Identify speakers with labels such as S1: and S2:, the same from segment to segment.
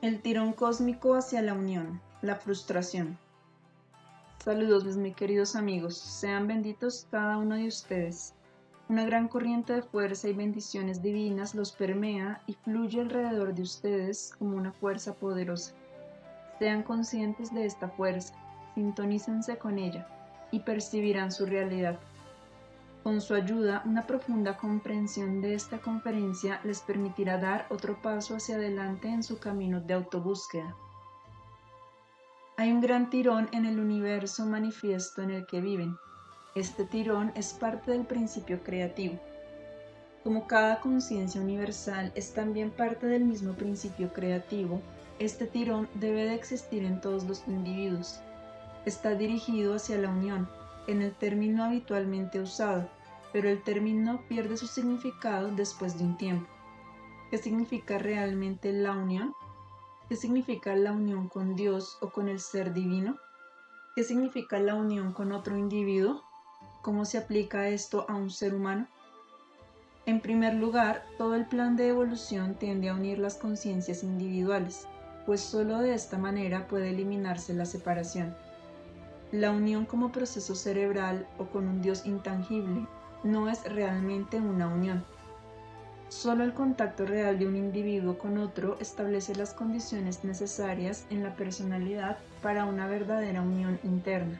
S1: El tirón cósmico hacia la unión, la frustración. Saludos mis queridos amigos, sean benditos cada uno de ustedes. Una gran corriente de fuerza y bendiciones divinas los permea y fluye alrededor de ustedes como una fuerza poderosa. Sean conscientes de esta fuerza, sintonícense con ella y percibirán su realidad. Con su ayuda, una profunda comprensión de esta conferencia les permitirá dar otro paso hacia adelante en su camino de autobúsqueda. Hay un gran tirón en el universo manifiesto en el que viven. Este tirón es parte del principio creativo. Como cada conciencia universal es también parte del mismo principio creativo, este tirón debe de existir en todos los individuos. Está dirigido hacia la unión, en el término habitualmente usado, pero el término pierde su significado después de un tiempo. ¿Qué significa realmente la unión? ¿Qué significa la unión con Dios o con el ser divino? ¿Qué significa la unión con otro individuo? ¿Cómo se aplica esto a un ser humano? En primer lugar, todo el plan de evolución tiende a unir las conciencias individuales, pues solo de esta manera puede eliminarse la separación. La unión como proceso cerebral o con un Dios intangible no es realmente una unión. Solo el contacto real de un individuo con otro establece las condiciones necesarias en la personalidad para una verdadera unión interna.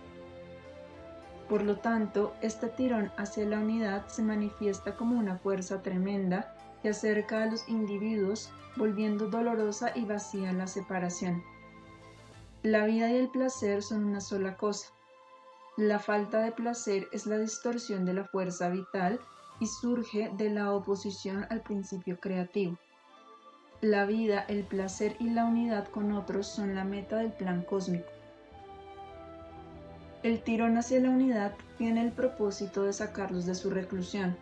S1: Por lo tanto, este tirón hacia la unidad se manifiesta como una fuerza tremenda que acerca a los individuos, volviendo dolorosa y vacía la separación. La vida y el placer son una sola cosa. La falta de placer es la distorsión de la fuerza vital y surge de la oposición al principio creativo. La vida, el placer y la unidad con otros son la meta del plan cósmico. El tirón hacia la unidad tiene el propósito de sacarlos de su reclusión.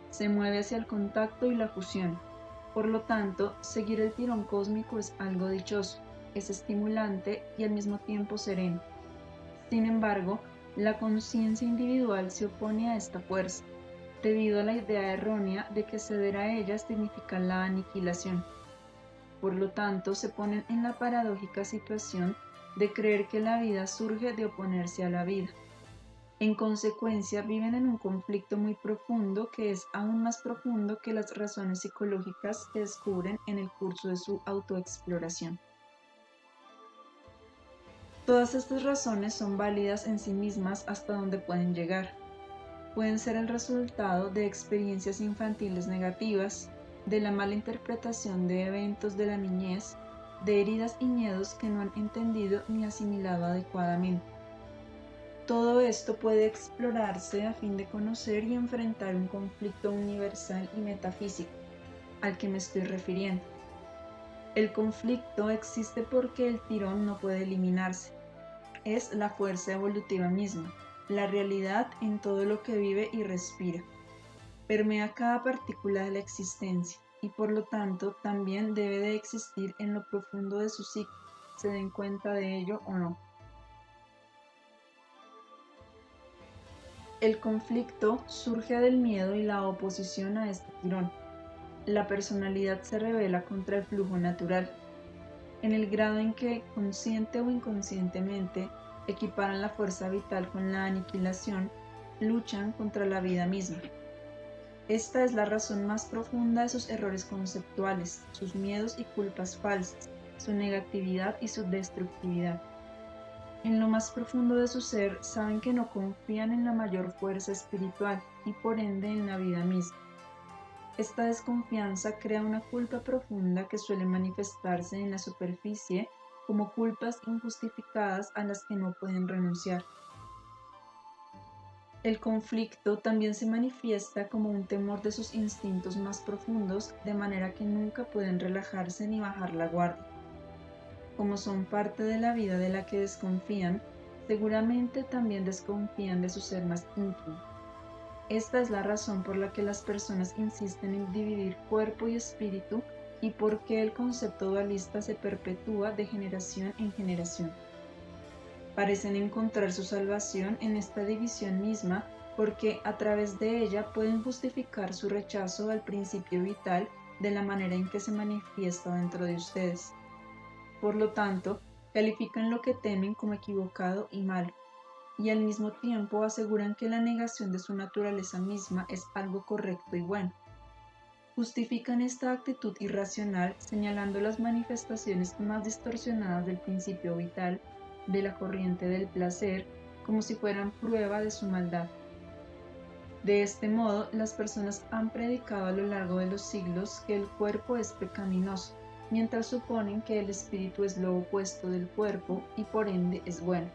S1: Se mueve hacia el contacto y la fusión. Por lo tanto, seguir el tirón cósmico es algo dichoso, es estimulante y al mismo tiempo sereno. Sin embargo, la conciencia individual se opone a esta fuerza, debido a la idea errónea de que ceder a ella significa la aniquilación. Por lo tanto, se ponen en la paradójica situación de creer que la vida surge de oponerse a la vida. En consecuencia, viven en un conflicto muy profundo que es aún más profundo que las razones psicológicas que descubren en el curso de su autoexploración. Todas estas razones son válidas en sí mismas hasta donde pueden llegar. Pueden ser el resultado de experiencias infantiles negativas, de la mala interpretación de eventos de la niñez, de heridas y miedos que no han entendido ni asimilado adecuadamente. Todo esto puede explorarse a fin de conocer y enfrentar un conflicto universal y metafísico, al que me estoy refiriendo. El conflicto existe porque el tirón no puede eliminarse. Es la fuerza evolutiva misma, la realidad en todo lo que vive y respira. Permea cada partícula de la existencia y por lo tanto también debe de existir en lo profundo de su psique, se den cuenta de ello o no. El conflicto surge del miedo y la oposición a este tirón. La personalidad se revela contra el flujo natural, en el grado en que, consciente o inconscientemente, equiparan la fuerza vital con la aniquilación, luchan contra la vida misma. Esta es la razón más profunda de sus errores conceptuales, sus miedos y culpas falsas, su negatividad y su destructividad. En lo más profundo de su ser saben que no confían en la mayor fuerza espiritual y por ende en la vida misma. Esta desconfianza crea una culpa profunda que suele manifestarse en la superficie como culpas injustificadas a las que no pueden renunciar. El conflicto también se manifiesta como un temor de sus instintos más profundos, de manera que nunca pueden relajarse ni bajar la guardia. Como son parte de la vida de la que desconfían, seguramente también desconfían de su ser más íntimo. Esta es la razón por la que las personas insisten en dividir cuerpo y espíritu y por qué el concepto dualista se perpetúa de generación en generación. Parecen encontrar su salvación en esta división misma porque a través de ella pueden justificar su rechazo al principio vital de la manera en que se manifiesta dentro de ustedes. Por lo tanto, califican lo que temen como equivocado y malo, y al mismo tiempo aseguran que la negación de su naturaleza misma es algo correcto y bueno. Justifican esta actitud irracional señalando las manifestaciones más distorsionadas del principio vital de la corriente del placer como si fueran prueba de su maldad. De este modo, las personas han predicado a lo largo de los siglos que el cuerpo es pecaminoso, mientras suponen que el espíritu es lo opuesto del cuerpo y por ende es bueno.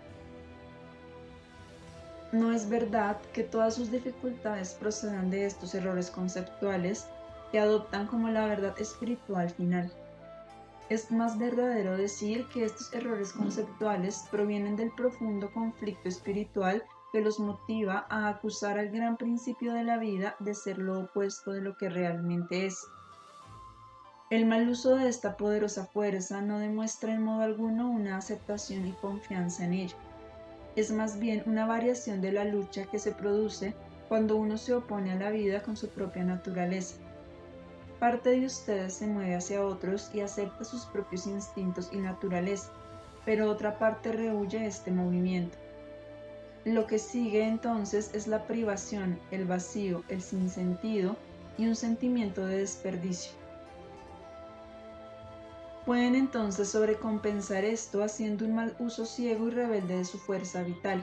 S1: No es verdad que todas sus dificultades procedan de estos errores conceptuales que adoptan como la verdad espiritual final. Es más verdadero decir que estos errores conceptuales provienen del profundo conflicto espiritual que los motiva a acusar al gran principio de la vida de ser lo opuesto de lo que realmente es. El mal uso de esta poderosa fuerza no demuestra en modo alguno una aceptación y confianza en ella. Es más bien una variación de la lucha que se produce cuando uno se opone a la vida con su propia naturaleza. Parte de ustedes se mueve hacia otros y acepta sus propios instintos y naturaleza, pero otra parte rehúye este movimiento. Lo que sigue entonces es la privación, el vacío, el sinsentido y un sentimiento de desperdicio. Pueden entonces sobrecompensar esto haciendo un mal uso ciego y rebelde de su fuerza vital.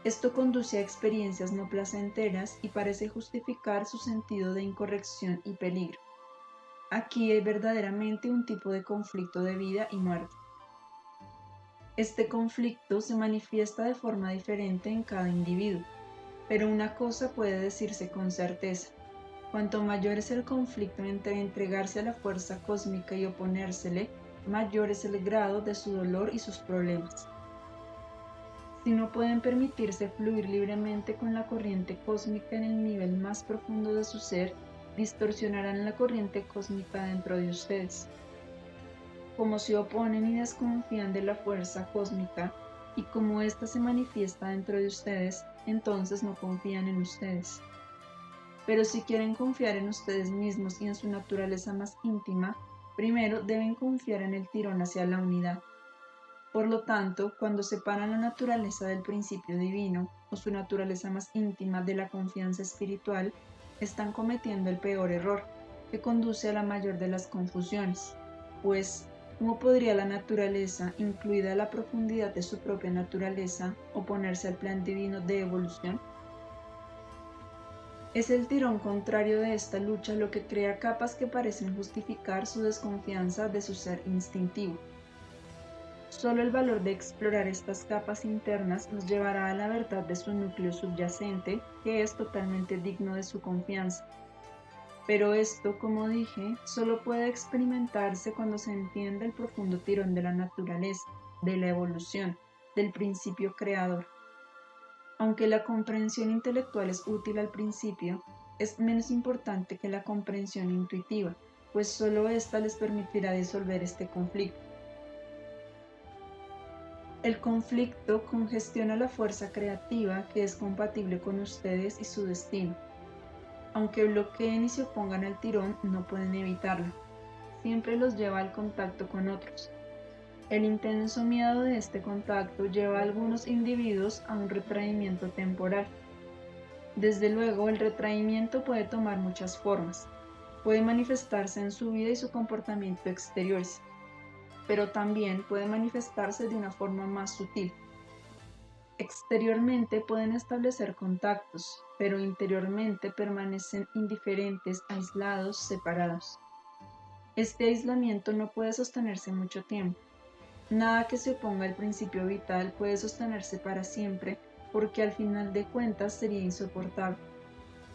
S1: Esto conduce a experiencias no placenteras y parece justificar su sentido de incorrección y peligro. Aquí hay verdaderamente un tipo de conflicto de vida y muerte. Este conflicto se manifiesta de forma diferente en cada individuo, pero una cosa puede decirse con certeza. Cuanto mayor es el conflicto entre entregarse a la fuerza cósmica y oponérsele, mayor es el grado de su dolor y sus problemas. Si no pueden permitirse fluir libremente con la corriente cósmica en el nivel más profundo de su ser, distorsionarán la corriente cósmica dentro de ustedes. Como se oponen y desconfían de la fuerza cósmica, y como ésta se manifiesta dentro de ustedes, entonces no confían en ustedes. Pero si quieren confiar en ustedes mismos y en su naturaleza más íntima, primero deben confiar en el tirón hacia la unidad. Por lo tanto, cuando separan la naturaleza del principio divino o su naturaleza más íntima de la confianza espiritual, están cometiendo el peor error, que conduce a la mayor de las confusiones. Pues, ¿cómo podría la naturaleza, incluida la profundidad de su propia naturaleza, oponerse al plan divino de evolución? Es el tirón contrario de esta lucha lo que crea capas que parecen justificar su desconfianza de su ser instintivo. Solo el valor de explorar estas capas internas nos llevará a la verdad de su núcleo subyacente, que es totalmente digno de su confianza. Pero esto, como dije, solo puede experimentarse cuando se entiende el profundo tirón de la naturaleza, de la evolución, del principio creador. Aunque la comprensión intelectual es útil al principio, es menos importante que la comprensión intuitiva, pues solo ésta les permitirá disolver este conflicto. El conflicto congestiona la fuerza creativa que es compatible con ustedes y su destino. Aunque bloqueen y se opongan al tirón, no pueden evitarlo. Siempre los lleva al contacto con otros. El intenso miedo de este contacto lleva a algunos individuos a un retraimiento temporal. Desde luego, el retraimiento puede tomar muchas formas. Puede manifestarse en su vida y su comportamiento exteriores, pero también puede manifestarse de una forma más sutil. Exteriormente pueden establecer contactos, pero interiormente permanecen indiferentes, aislados, separados. Este aislamiento no puede sostenerse mucho tiempo. Nada que se oponga al principio vital puede sostenerse para siempre, porque al final de cuentas sería insoportable.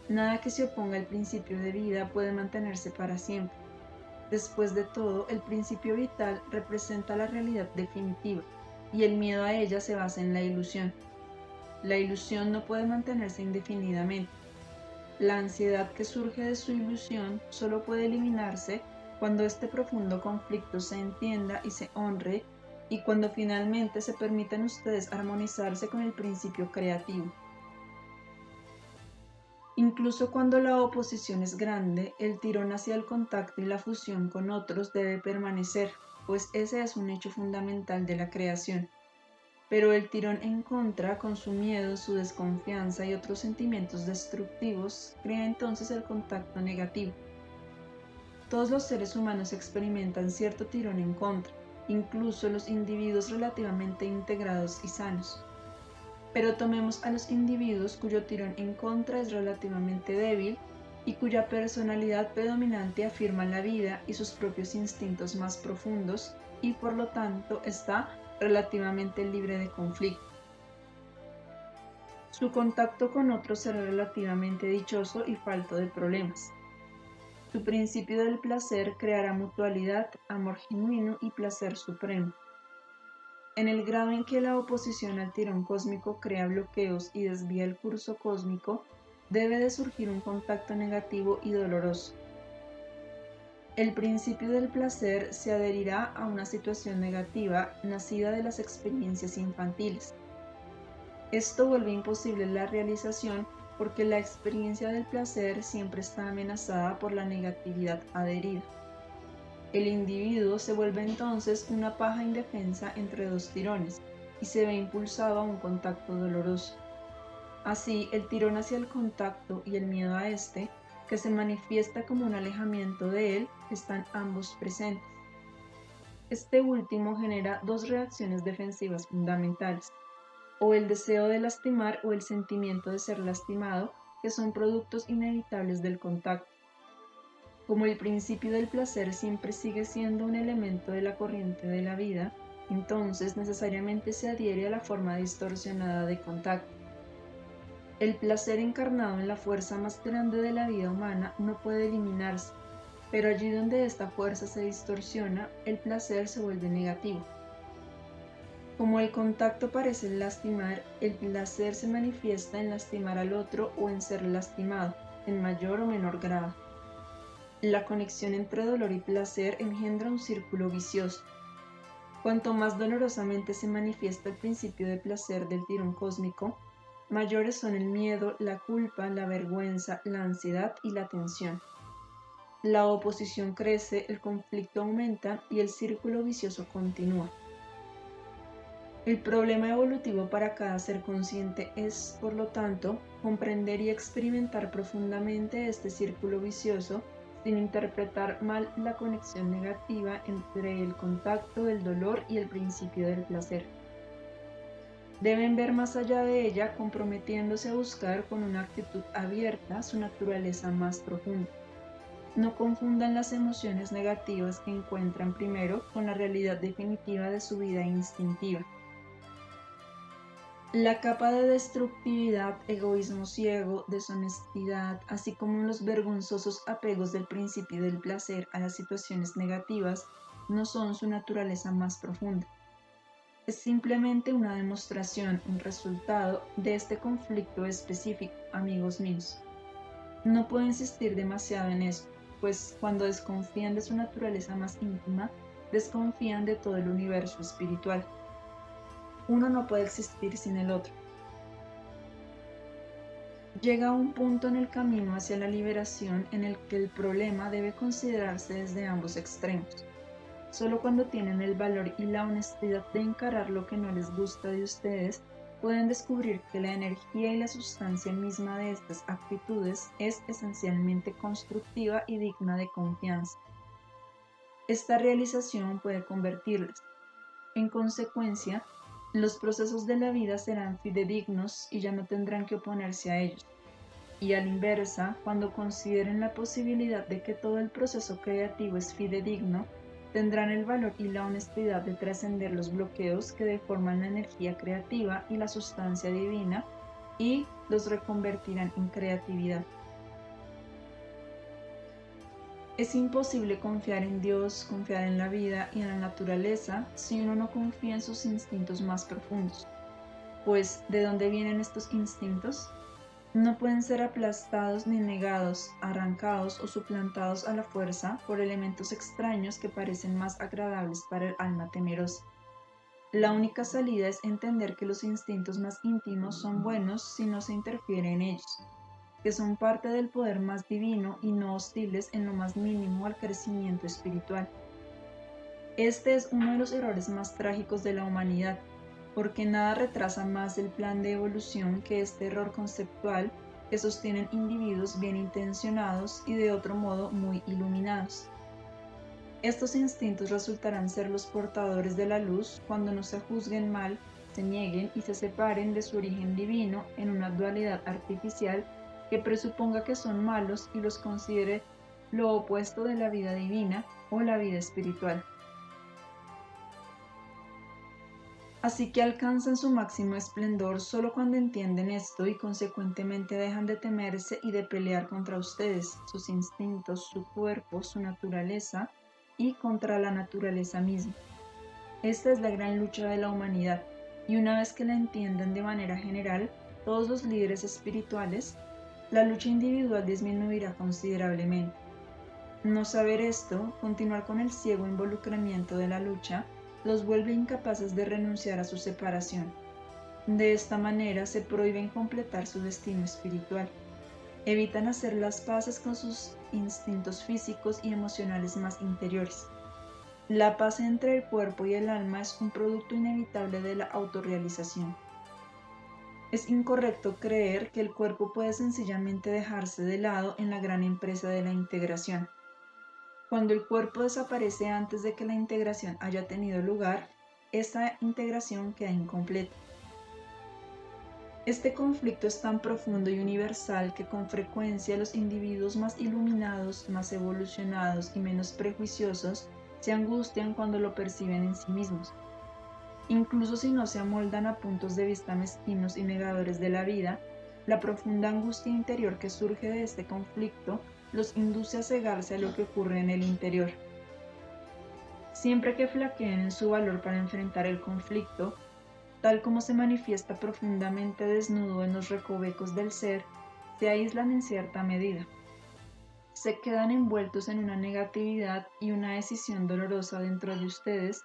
S1: Nada que se oponga al principio de vida puede mantenerse para siempre. Después de todo, el principio vital representa la realidad definitiva, y el miedo a ella se basa en la ilusión. La ilusión no puede mantenerse indefinidamente. La ansiedad que surge de su ilusión solo puede eliminarse cuando este profundo conflicto se entienda y se honre, y cuando finalmente se permitan ustedes armonizarse con el principio creativo. Incluso cuando la oposición es grande, el tirón hacia el contacto y la fusión con otros debe permanecer. pues ese es un hecho fundamental de la creación. Pero el tirón en contra, con su miedo, su desconfianza y otros sentimientos destructivos, crea entonces el contacto negativo. Todos los seres humanos experimentan cierto tirón en contra, incluso los individuos relativamente integrados y sanos. Pero tomemos a los individuos cuyo tirón en contra es relativamente débil y cuya personalidad predominante afirma la vida y sus propios instintos más profundos y por lo tanto está relativamente libre de conflicto. Su contacto con otros será relativamente dichoso y falto de problemas. Su principio del placer creará mutualidad, amor genuino y placer supremo. En el grado en que la oposición al tirón cósmico crea bloqueos y desvía el curso cósmico, debe de surgir un contacto negativo y doloroso. El principio del placer se adherirá a una situación negativa nacida de las experiencias infantiles. Esto vuelve imposible la realización porque la experiencia del placer siempre está amenazada por la negatividad adherida. El individuo se vuelve entonces una paja indefensa entre dos tirones y se ve impulsado a un contacto doloroso. Así, el tirón hacia el contacto y el miedo a este, que se manifiesta como un alejamiento de él, están ambos presentes. Este último genera dos reacciones defensivas fundamentales, o el deseo de lastimar o el sentimiento de ser lastimado, que son productos inevitables del contacto. Como el principio del placer siempre sigue siendo un elemento de la corriente de la vida, entonces necesariamente se adhiere a la forma distorsionada de contacto. El placer encarnado en la fuerza más grande de la vida humana no puede eliminarse, pero allí donde esta fuerza se distorsiona, el placer se vuelve negativo. Como el contacto parece lastimar, el placer se manifiesta en lastimar al otro o en ser lastimado, en mayor o menor grado. La conexión entre dolor y placer engendra un círculo vicioso. Cuanto más dolorosamente se manifiesta el principio de placer del tirón cósmico, mayores son el miedo, la culpa, la vergüenza, la ansiedad y la tensión. La oposición crece, el conflicto aumenta y el círculo vicioso continúa. El problema evolutivo para cada ser consciente es, por lo tanto, comprender y experimentar profundamente este círculo vicioso sin interpretar mal la conexión negativa entre el contacto del dolor y el principio del placer. Deben ver más allá de ella, comprometiéndose a buscar con una actitud abierta su naturaleza más profunda. No confundan las emociones negativas que encuentran primero con la realidad definitiva de su vida instintiva. La capa de destructividad, egoísmo ciego, deshonestidad, así como los vergonzosos apegos del principio del placer a las situaciones negativas, no son su naturaleza más profunda. Es simplemente una demostración, un resultado de este conflicto específico, amigos míos. No puedo insistir demasiado en eso, pues cuando desconfían de su naturaleza más íntima, desconfían de todo el universo espiritual. Uno no puede existir sin el otro. Llega un punto en el camino hacia la liberación en el que el problema debe considerarse desde ambos extremos. Solo cuando tienen el valor y la honestidad de encarar lo que no les gusta de ustedes, pueden descubrir que la energía y la sustancia misma de estas actitudes es esencialmente constructiva y digna de confianza. Esta realización puede convertirles. En consecuencia, los procesos de la vida serán fidedignos y ya no tendrán que oponerse a ellos. Y a la inversa, cuando consideren la posibilidad de que todo el proceso creativo es fidedigno, tendrán el valor y la honestidad de trascender los bloqueos que deforman la energía creativa y la sustancia divina y los reconvertirán en creatividad. Es imposible confiar en Dios, confiar en la vida y en la naturaleza si uno no confía en sus instintos más profundos. Pues, ¿de dónde vienen estos instintos? No pueden ser aplastados ni negados, arrancados o suplantados a la fuerza por elementos extraños que parecen más agradables para el alma temerosa. La única salida es entender que los instintos más íntimos son buenos si no se interfiere en ellos, que son parte del poder más divino y no hostiles en lo más mínimo al crecimiento espiritual. Este es uno de los errores más trágicos de la humanidad, porque nada retrasa más el plan de evolución que este error conceptual que sostienen individuos bien intencionados y de otro modo muy iluminados. Estos instintos resultarán ser los portadores de la luz cuando no se juzguen mal, se nieguen y se separen de su origen divino en una dualidad artificial que presuponga que son malos y los considere lo opuesto de la vida divina o la vida espiritual. Así que alcanzan su máximo esplendor solo cuando entienden esto y consecuentemente dejan de temerse y de pelear contra ustedes, sus instintos, su cuerpo, su naturaleza y contra la naturaleza misma. Esta es la gran lucha de la humanidad, y una vez que la entiendan de manera general, todos los líderes espirituales, la lucha individual disminuirá considerablemente. No saber esto, continuar con el ciego involucramiento de la lucha, los vuelve incapaces de renunciar a su separación. De esta manera se prohíben completar su destino espiritual. Evitan hacer las paces con sus instintos físicos y emocionales más interiores. La paz entre el cuerpo y el alma es un producto inevitable de la autorrealización. Es incorrecto creer que el cuerpo puede sencillamente dejarse de lado en la gran empresa de la integración. Cuando el cuerpo desaparece antes de que la integración haya tenido lugar, esa integración queda incompleta. Este conflicto es tan profundo y universal que con frecuencia los individuos más iluminados, más evolucionados y menos prejuiciosos se angustian cuando lo perciben en sí mismos. Incluso si no se amoldan a puntos de vista mezquinos y negadores de la vida, la profunda angustia interior que surge de este conflicto los induce a cegarse a lo que ocurre en el interior. Siempre que flaqueen en su valor para enfrentar el conflicto, tal como se manifiesta profundamente desnudo en los recovecos del ser, se aíslan en cierta medida. Se quedan envueltos en una negatividad y una decisión dolorosa dentro de ustedes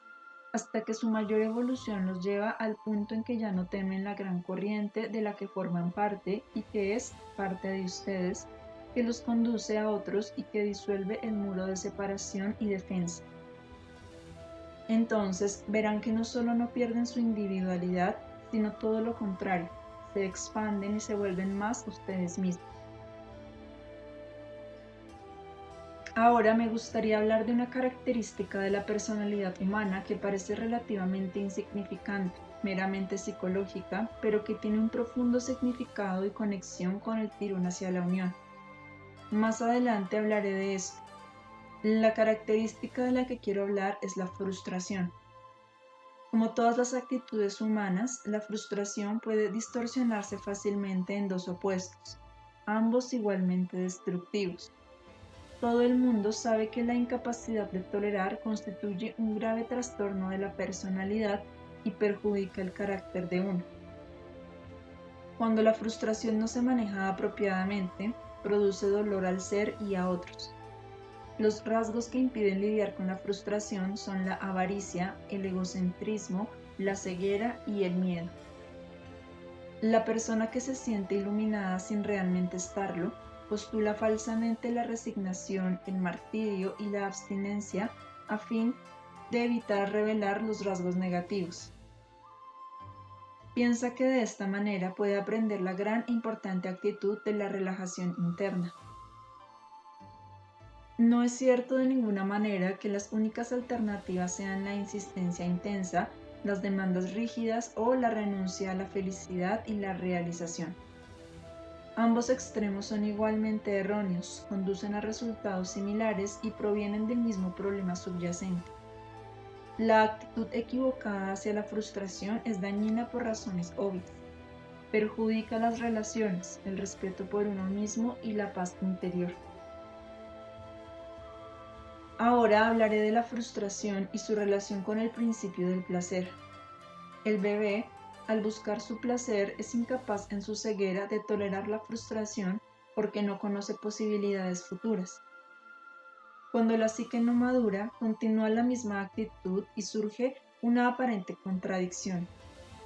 S1: hasta que su mayor evolución los lleva al punto en que ya no temen la gran corriente de la que forman parte y que es parte de ustedes, que los conduce a otros y que disuelve el muro de separación y defensa. Entonces verán que no solo no pierden su individualidad, sino todo lo contrario, se expanden y se vuelven más ustedes mismos. Ahora me gustaría hablar de una característica de la personalidad humana que parece relativamente insignificante, meramente psicológica, pero que tiene un profundo significado y conexión con el tirón hacia la unión. Más adelante hablaré de esto. La característica de la que quiero hablar es la frustración. Como todas las actitudes humanas, la frustración puede distorsionarse fácilmente en dos opuestos, ambos igualmente destructivos. Todo el mundo sabe que la incapacidad de tolerar constituye un grave trastorno de la personalidad y perjudica el carácter de uno. Cuando la frustración no se maneja apropiadamente, produce dolor al ser y a otros. Los rasgos que impiden lidiar con la frustración son la avaricia, el egocentrismo, la ceguera y el miedo. La persona que se siente iluminada sin realmente estarlo, postula falsamente la resignación, el martirio y la abstinencia a fin de evitar revelar los rasgos negativos. Piensa que de esta manera puede aprender la gran e importante actitud de la relajación interna. No es cierto de ninguna manera que las únicas alternativas sean la insistencia intensa, las demandas rígidas o la renuncia a la felicidad y la realización. Ambos extremos son igualmente erróneos, conducen a resultados similares y provienen del mismo problema subyacente. La actitud equivocada hacia la frustración es dañina por razones obvias. Perjudica las relaciones, el respeto por uno mismo y la paz interior. Ahora hablaré de la frustración y su relación con el principio del placer. El bebé, al buscar su placer, es incapaz en su ceguera de tolerar la frustración porque no conoce posibilidades futuras. Cuando la psique no madura, continúa la misma actitud y surge una aparente contradicción.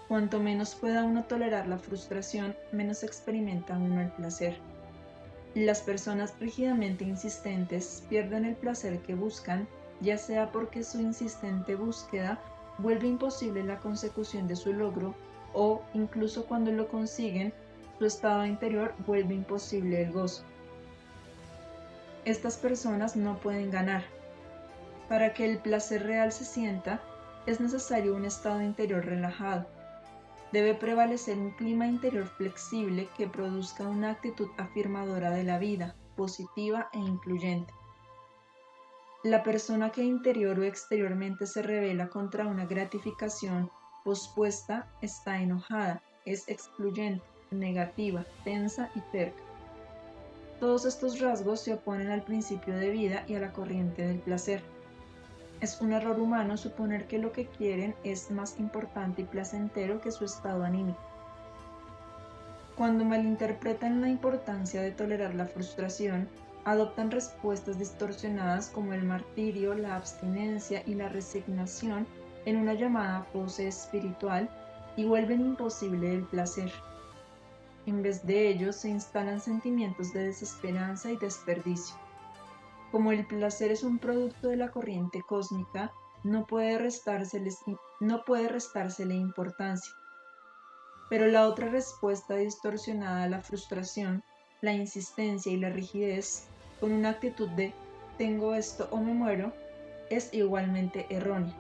S1: Cuanto menos pueda uno tolerar la frustración, menos experimenta uno el placer. Las personas rígidamente insistentes pierden el placer que buscan ya sea porque su insistente búsqueda vuelve imposible la consecución de su logro, o incluso cuando lo consiguen, su estado interior vuelve imposible el gozo. Estas personas no pueden ganar. Para que el placer real se sienta, es necesario un estado interior relajado. Debe prevalecer un clima interior flexible que produzca una actitud afirmadora de la vida, positiva e incluyente. La persona que interior o exteriormente se rebela contra una gratificación pospuesta está enojada, es excluyente, negativa, tensa y terca. Todos estos rasgos se oponen al principio de vida y a la corriente del placer. Es un error humano suponer que lo que quieren es más importante y placentero que su estado anímico. Cuando malinterpretan la importancia de tolerar la frustración, adoptan respuestas distorsionadas como el martirio, la abstinencia y la resignación en una llamada pose espiritual y vuelven imposible el placer. En vez de ello, se instalan sentimientos de desesperanza y desperdicio. Como el placer es un producto de la corriente cósmica, no puede restársele importancia. Pero la otra respuesta distorsionada a la frustración, la insistencia y la rigidez, con una actitud de tengo esto o me muero, es igualmente errónea.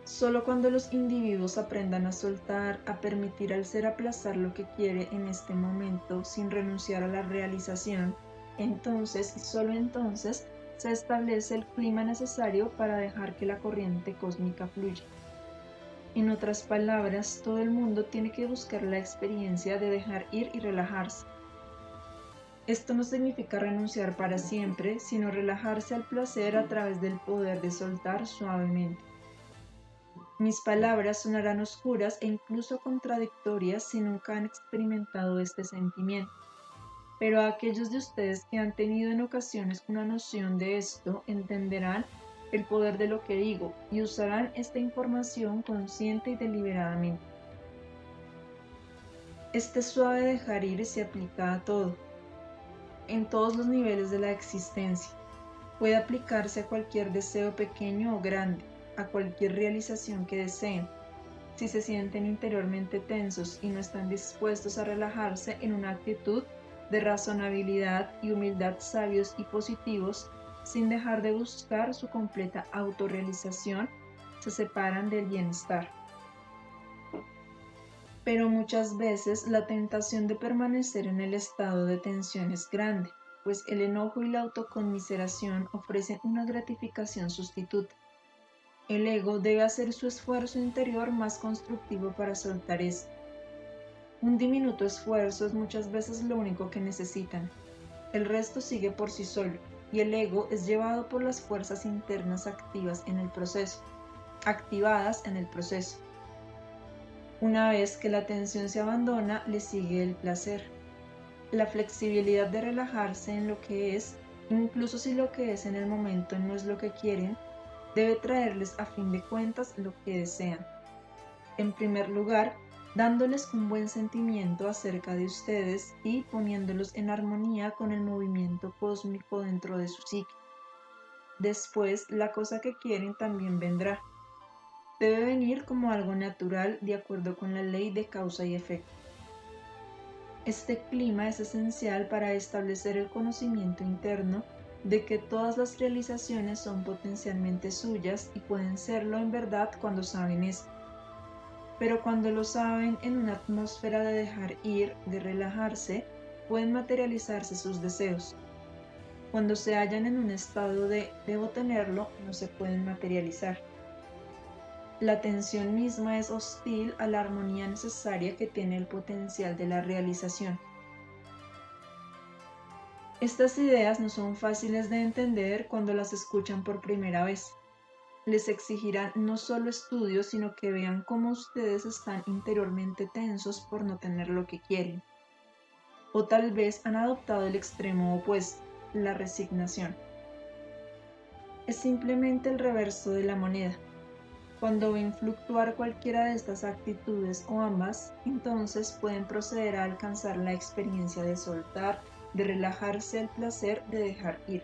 S1: Solo cuando los individuos aprendan a soltar, a permitir al ser aplazar lo que quiere en este momento sin renunciar a la realización, entonces y solo entonces se establece el clima necesario para dejar que la corriente cósmica fluya. En otras palabras, todo el mundo tiene que buscar la experiencia de dejar ir y relajarse. Esto no significa renunciar para siempre, sino relajarse al placer a través del poder de soltar suavemente. Mis palabras sonarán oscuras e incluso contradictorias si nunca han experimentado este sentimiento, pero aquellos de ustedes que han tenido en ocasiones una noción de esto entenderán el poder de lo que digo y usarán esta información consciente y deliberadamente. Este suave dejar ir se aplica a todo, en todos los niveles de la existencia. Puede aplicarse a cualquier deseo pequeño o grande, a cualquier realización que deseen. Si se sienten interiormente tensos y no están dispuestos a relajarse en una actitud de razonabilidad y humildad sabios y positivos, sin dejar de buscar su completa autorrealización, se separan del bienestar. Pero muchas veces la tentación de permanecer en el estado de tensión es grande, pues el enojo y la autoconmiseración ofrecen una gratificación sustituta. El ego debe hacer su esfuerzo interior más constructivo para soltar esto. Un diminuto esfuerzo es muchas veces lo único que necesitan. El resto sigue por sí solo, y el ego es llevado por las fuerzas internas activadas en el proceso. Una vez que la tensión se abandona, le sigue el placer. La flexibilidad de relajarse en lo que es, incluso si lo que es en el momento no es lo que quieren, debe traerles a fin de cuentas lo que desean. En primer lugar, dándoles un buen sentimiento acerca de ustedes y poniéndolos en armonía con el movimiento cósmico dentro de su psique. Después, la cosa que quieren también vendrá. Debe venir como algo natural de acuerdo con la ley de causa y efecto. Este clima es esencial para establecer el conocimiento interno de que todas las realizaciones son potencialmente suyas y pueden serlo en verdad cuando saben esto. Pero cuando lo saben en una atmósfera de dejar ir, de relajarse, pueden materializarse sus deseos. Cuando se hallan en un estado de debo tenerlo, no se pueden materializar. La tensión misma es hostil a la armonía necesaria que tiene el potencial de la realización. Estas ideas no son fáciles de entender cuando las escuchan por primera vez. Les exigirán no solo estudios, sino que vean cómo ustedes están interiormente tensos por no tener lo que quieren. O tal vez han adoptado el extremo opuesto, la resignación. Es simplemente el reverso de la moneda. Cuando ven fluctuar cualquiera de estas actitudes o ambas, entonces pueden proceder a alcanzar la experiencia de soltar, de relajarse al placer de dejar ir.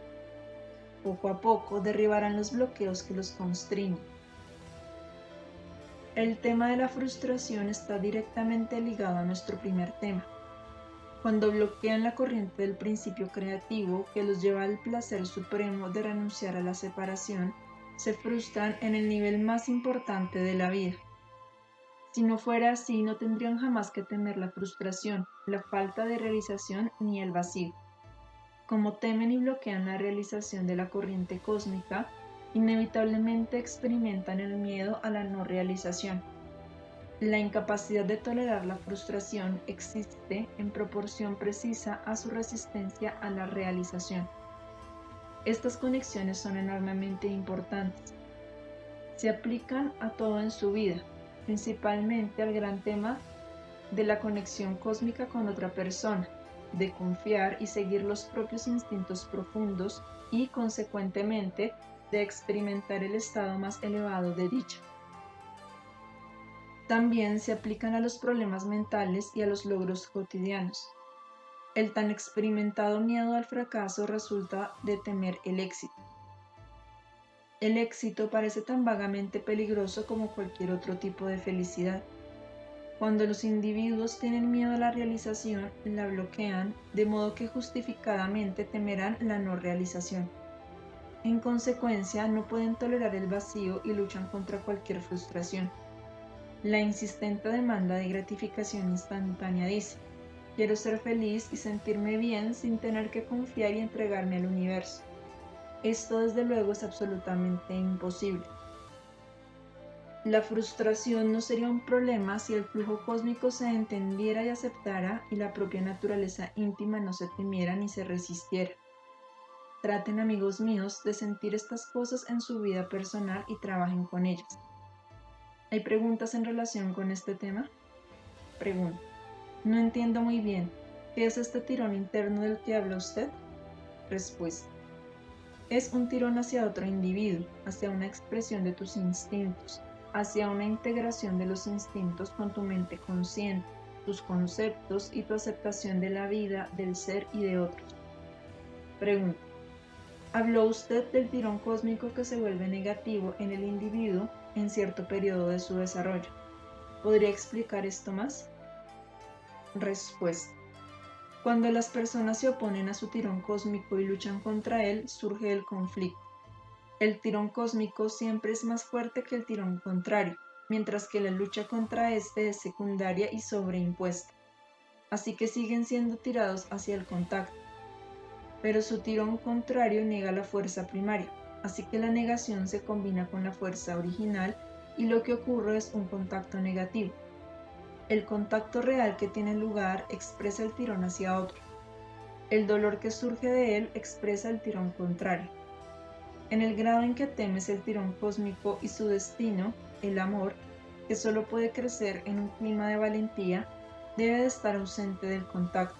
S1: poco a poco derribarán los bloqueos que los constriñen. El tema de la frustración está directamente ligado a nuestro primer tema. Cuando bloquean la corriente del principio creativo que los lleva al placer supremo de renunciar a la separación, se frustran en el nivel más importante de la vida. Si no fuera así, no tendrían jamás que temer la frustración, la falta de realización ni el vacío. Como temen y bloquean la realización de la corriente cósmica, inevitablemente experimentan el miedo a la no realización. La incapacidad de tolerar la frustración existe en proporción precisa a su resistencia a la realización. Estas conexiones son enormemente importantes. Se aplican a todo en su vida, principalmente al gran tema de la conexión cósmica con otra persona, de confiar y seguir los propios instintos profundos y, consecuentemente, de experimentar el estado más elevado de dicha. También se aplican a los problemas mentales y a los logros cotidianos. El tan experimentado miedo al fracaso resulta de temer el éxito. El éxito parece tan vagamente peligroso como cualquier otro tipo de felicidad. Cuando los individuos tienen miedo a la realización, la bloquean, de modo que justificadamente temerán la no realización. En consecuencia, no pueden tolerar el vacío y luchan contra cualquier frustración. La insistente demanda de gratificación instantánea dice: quiero ser feliz y sentirme bien sin tener que confiar y entregarme al universo. Esto desde luego es absolutamente imposible. La frustración no sería un problema si el flujo cósmico se entendiera y aceptara y la propia naturaleza íntima no se temiera ni se resistiera. Traten, amigos míos, de sentir estas cosas en su vida personal y trabajen con ellas. ¿Hay preguntas en relación con este tema? Pregunta. No entiendo muy bien. ¿Qué es este tirón interno del que habla usted? Respuesta. Es un tirón hacia otro individuo, hacia una expresión de tus instintos, hacia una integración de los instintos con tu mente consciente, tus conceptos y tu aceptación de la vida, del ser y de otros. Pregunta. ¿Habló usted del tirón cósmico que se vuelve negativo en el individuo en cierto periodo de su desarrollo? ¿Podría explicar esto más? Respuesta. Cuando las personas se oponen a su tirón cósmico y luchan contra él, surge el conflicto. El tirón cósmico siempre es más fuerte que el tirón contrario, mientras que la lucha contra este es secundaria y sobreimpuesta. Así que siguen siendo tirados hacia el contacto. Pero su tirón contrario niega la fuerza primaria, así que la negación se combina con la fuerza original y lo que ocurre es un contacto negativo. El contacto real que tiene lugar expresa el tirón hacia otro. El dolor que surge de él expresa el tirón contrario. En el grado en que temes el tirón cósmico y su destino, el amor, que solo puede crecer en un clima de valentía, debe de estar ausente del contacto.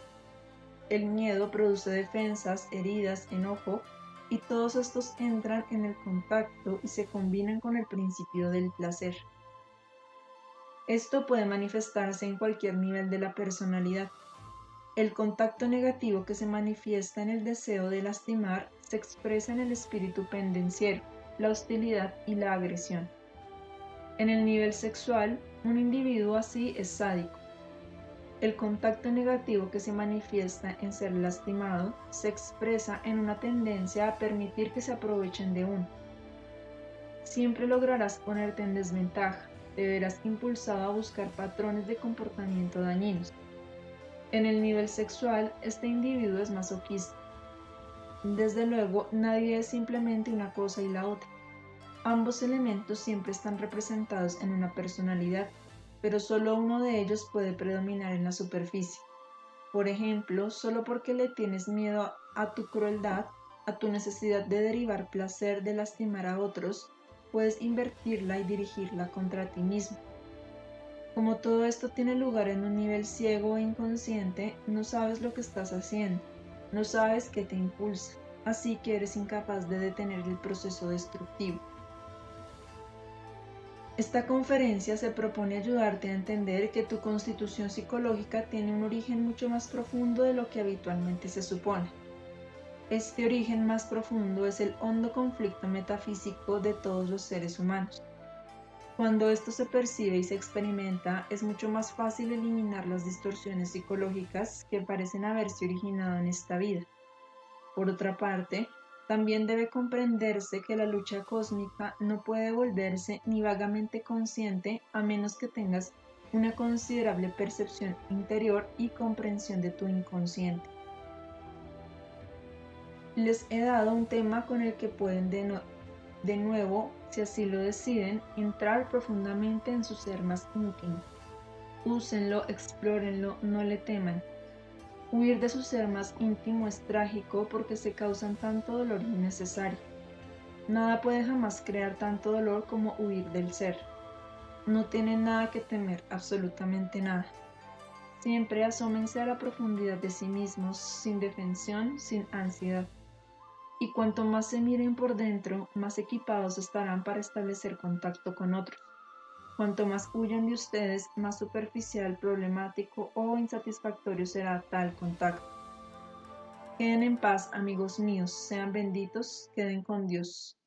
S1: El miedo produce defensas, heridas, enojo, y todos estos entran en el contacto y se combinan con el principio del placer. Esto puede manifestarse en cualquier nivel de la personalidad. El contacto negativo que se manifiesta en el deseo de lastimar se expresa en el espíritu pendenciero, la hostilidad y la agresión. En el nivel sexual, un individuo así es sádico. El contacto negativo que se manifiesta en ser lastimado se expresa en una tendencia a permitir que se aprovechen de uno. Siempre lograrás ponerte en desventaja, te verás impulsado a buscar patrones de comportamiento dañinos. En el nivel sexual, este individuo es masoquista. Desde luego, nadie es simplemente una cosa y la otra. Ambos elementos siempre están representados en una personalidad, pero solo uno de ellos puede predominar en la superficie. Por ejemplo, solo porque le tienes miedo a tu crueldad, a tu necesidad de derivar placer de lastimar a otros, puedes invertirla y dirigirla contra ti mismo. Como todo esto tiene lugar en un nivel ciego e inconsciente, no sabes lo que estás haciendo, no sabes qué te impulsa, así que eres incapaz de detener el proceso destructivo. Esta conferencia se propone ayudarte a entender que tu constitución psicológica tiene un origen mucho más profundo de lo que habitualmente se supone. Este origen más profundo es el hondo conflicto metafísico de todos los seres humanos. Cuando esto se percibe y se experimenta, es mucho más fácil eliminar las distorsiones psicológicas que parecen haberse originado en esta vida. Por otra parte, también debe comprenderse que la lucha cósmica no puede volverse ni vagamente consciente a menos que tengas una considerable percepción interior y comprensión de tu inconsciente. Les he dado un tema con el que pueden de nuevo, si así lo deciden, entrar profundamente en su ser más íntimo. Úsenlo, explórenlo, no le teman. Huir de su ser más íntimo es trágico porque se causan tanto dolor innecesario. Nada puede jamás crear tanto dolor como huir del ser. No tienen nada que temer, absolutamente nada. Siempre asómense a la profundidad de sí mismos, sin defensión, sin ansiedad. Y cuanto más se miren por dentro, más equipados estarán para establecer contacto con otros. Cuanto más huyan de ustedes, más superficial, problemático o insatisfactorio será tal contacto. Queden en paz, amigos míos, sean benditos, queden con Dios.